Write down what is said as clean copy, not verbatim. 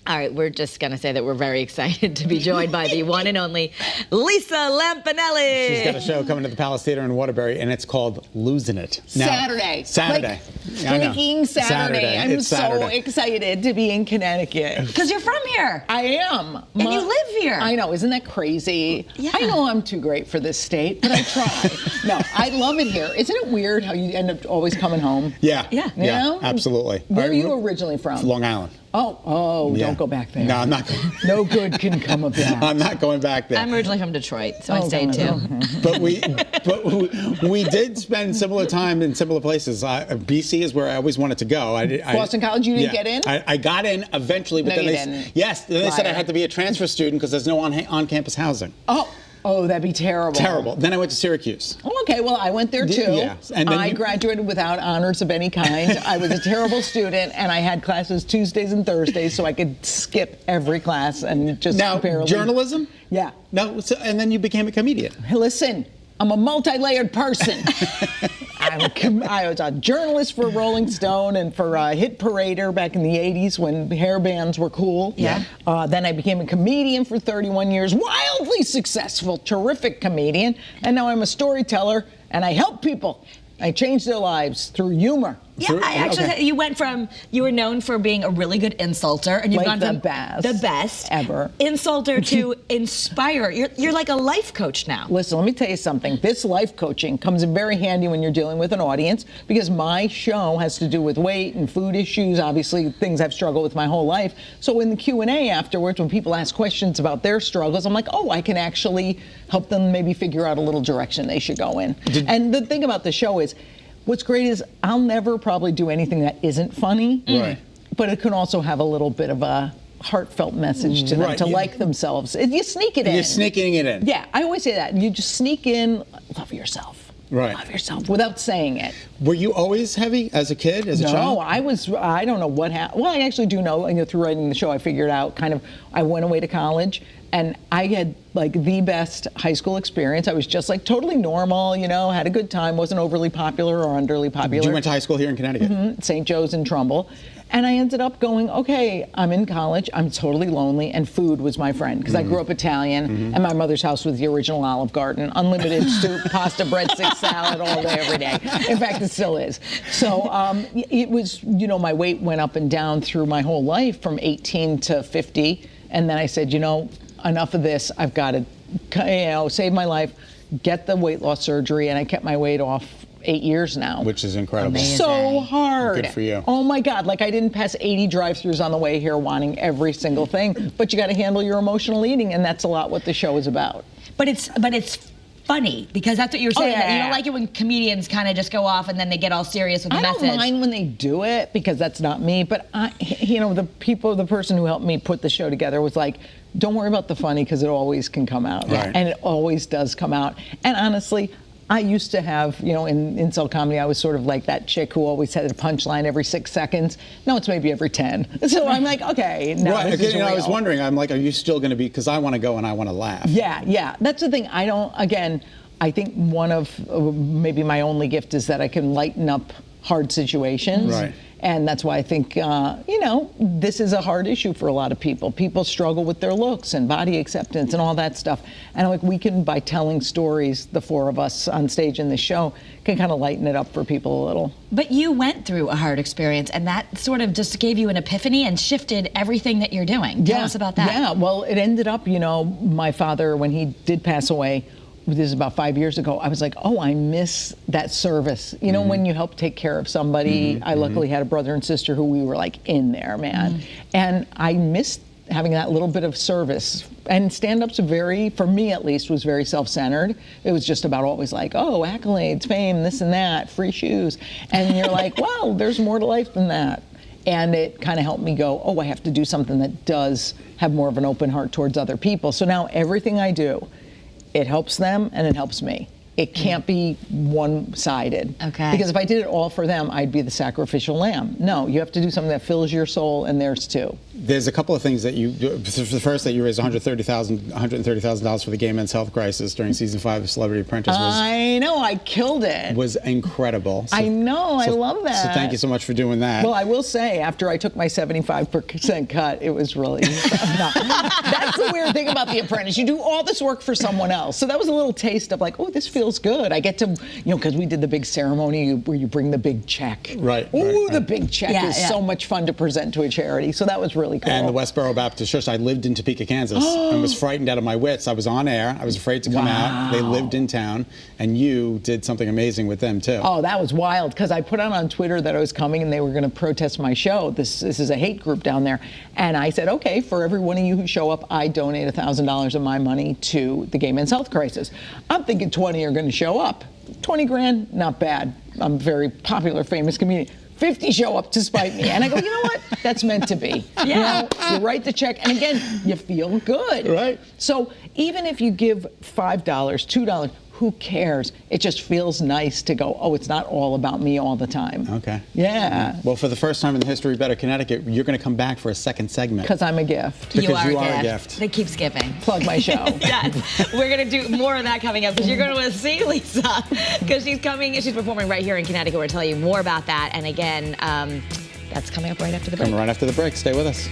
All right, we're just going to say that we're very excited to be joined by the one and only Lisa Lampanelli. She's got a show coming to the Palace Theater in Waterbury, and it's called Losing It. Now, Saturday. Saturday. Freaking Saturday. I'm so excited to be in Connecticut. Because you're from here. I am. And you live here. I know. Isn't that crazy? Yeah. I know I'm too great for this state, but I try. No, I love it here. Isn't it weird how you end up always coming home? Yeah. Yeah. You know? Absolutely. Where are you originally from? Long Island. Oh, Yeah. Don't go back there. No, I'm not going. No good can come of that. I'm not going back there. I'm originally from Detroit, so I stayed too. But we did spend similar time in similar places. BC is where I always wanted to go. Boston College, you didn't get in? I got in eventually, but No, then you they didn't. yes, then they said I had to be a transfer student because there's no on-campus housing. Oh, that'd be terrible. Terrible. Then I went to Syracuse. Oh, okay, well, I went there too. Yeah. And then I graduated without honors of any kind. I was a terrible student, and I had classes Tuesdays and Thursdays, so I could skip every class and just Now, barely. journalism? Yeah. No, and then you became a comedian. Hey, listen, I'm a multi-layered person. I was a journalist for Rolling Stone and for Hit Parader back in the 80s when hair bands were cool. Yeah. Then I became a comedian for 31 years, wildly successful, terrific comedian. And now I'm a storyteller and I help people. I change their lives through humor. Yeah, I actually, you were known for being a really good insulter, and you've Like gone the from best the best ever insulter to inspire. You're like a life coach now. Listen, let me tell you something. This life coaching comes in very handy when you're dealing with an audience, because my show has to do with weight and food issues, obviously things I've struggled with my whole life. So in the Q&A afterwards, when people ask questions about their struggles, I'm like, oh, I can actually help them maybe figure out a little direction they should go in. And the thing about the show is, what's great is I'll never probably do anything that isn't funny, right? But it can also have a little bit of a heartfelt message to them to like themselves. You sneak it in. You're sneaking it in. Yeah, I always say that. You just sneak in, love yourself. Right. Love yourself without saying it. Were you always heavy as a kid, as a child? No, I don't know what happened. Well, I actually do know. Through writing the show, I figured out I went away to college, and I had like the best high school experience. I was just like totally normal, had a good time, wasn't overly popular or underly popular. You went to high school here in Connecticut? St. Joe's in Trumbull. And I ended up going, okay, I'm in college, I'm totally lonely, and food was my friend, because I grew up Italian, and my mother's house was the original Olive Garden, unlimited soup, pasta, breadsticks, salad, all day, every day. In fact, it still is. So it was, my weight went up and down through my whole life from 18 to 50, and then I said, enough of this, I've got to, save my life, get the weight loss surgery, and I kept my weight off 8 years now. Which is incredible. Amazing. So hard. Good for you. Oh my God, like I didn't pass 80 drive-thrus on the way here wanting every single thing, but you got to handle your emotional eating, and that's a lot what the show is about. But it's funny, because that's what you're saying. That you don't like it when comedians kind of just go off and then they get all serious with the message. I don't mind when they do it, because that's not me, but the person who helped me put the show together was like, don't worry about the funny, because it always can come out. Right. And it always does come out. And honestly, I used to have, in insult comedy, I was sort of like that chick who always had a punchline every 6 seconds. Now it's maybe every 10. So I'm like, okay, now right. this is real. I was wondering, I'm like, are you still going to be, because I want to go and I want to laugh. Yeah. That's the thing. I think one of maybe my only gift is that I can lighten up hard situations. Right. And that's why I think, this is a hard issue for a lot of people. People struggle with their looks and body acceptance and all that stuff. And like we can, by telling stories, the four of us on stage in the show, can kind of lighten it up for people a little. But you went through a hard experience, and that sort of just gave you an epiphany and shifted everything that you're doing. Tell us about that. Yeah, well, it ended up, my father, when he did pass away, this is about 5 years ago, I was like, oh, I miss that service. When you help take care of somebody. I luckily had a brother and sister who we were like in there, man. And I missed having that little bit of service. And stand-up's for me at least, was very self-centered. It was just about always like, oh, accolades, fame, this and that, free shoes. And you're like, well, there's more to life than that. And it kind of helped me go, oh, I have to do something that does have more of an open heart towards other people. So now everything I do, it helps them and it helps me. It can't be one-sided. Okay. Because if I did it all for them, I'd be the sacrificial lamb. No, you have to do something that fills your soul and theirs too. There's a couple of things that you do. The first, that you raised $130,000 for the gay men's health crisis during season 5 of Celebrity Apprentice I know, I killed it. was incredible. I know, I love that. So thank you so much for doing that. Well, I will say, after I took my 75% cut, it was really not. That's the weird thing about The Apprentice. You do all this work for someone else. So that was a little taste of like, oh, this feels good. I get to, because we did the big ceremony where you bring the big check. Right. Ooh, right. the big check is so much fun to present to a charity. So that was really cool. And the Westboro Baptist Church, I lived in Topeka, Kansas, and was frightened out of my wits. I was on air. I was afraid to come out. They lived in town, and you did something amazing with them, too. Oh, that was wild, because I put out on Twitter that I was coming and they were going to protest my show. This is a hate group down there. And I said, okay, for every one of you who show up, I donate $1,000 of my money to the gay men's health crisis. I'm thinking 20 are going to show up. 20 grand, not bad. I'm a very popular, famous comedian. 50 show up to spite me. And I go, you know what? That's meant to be. Yeah. You write the check, and again, you feel good. Right. So even if you give $5, $2, who cares? It just feels nice to go, oh, it's not all about me all the time. Okay. Yeah. Well, for the first time in the history of Better Connecticut, you're going to come back for a second segment. Because I'm a gift. Because you are a gift. That keeps giving. Plug my show. Yes. We're going to do more of that coming up, because you're going to see Lisa, because she's performing right here in Connecticut. We'll tell you more about that. And again, that's coming up right after the break. Coming right after the break. Stay with us.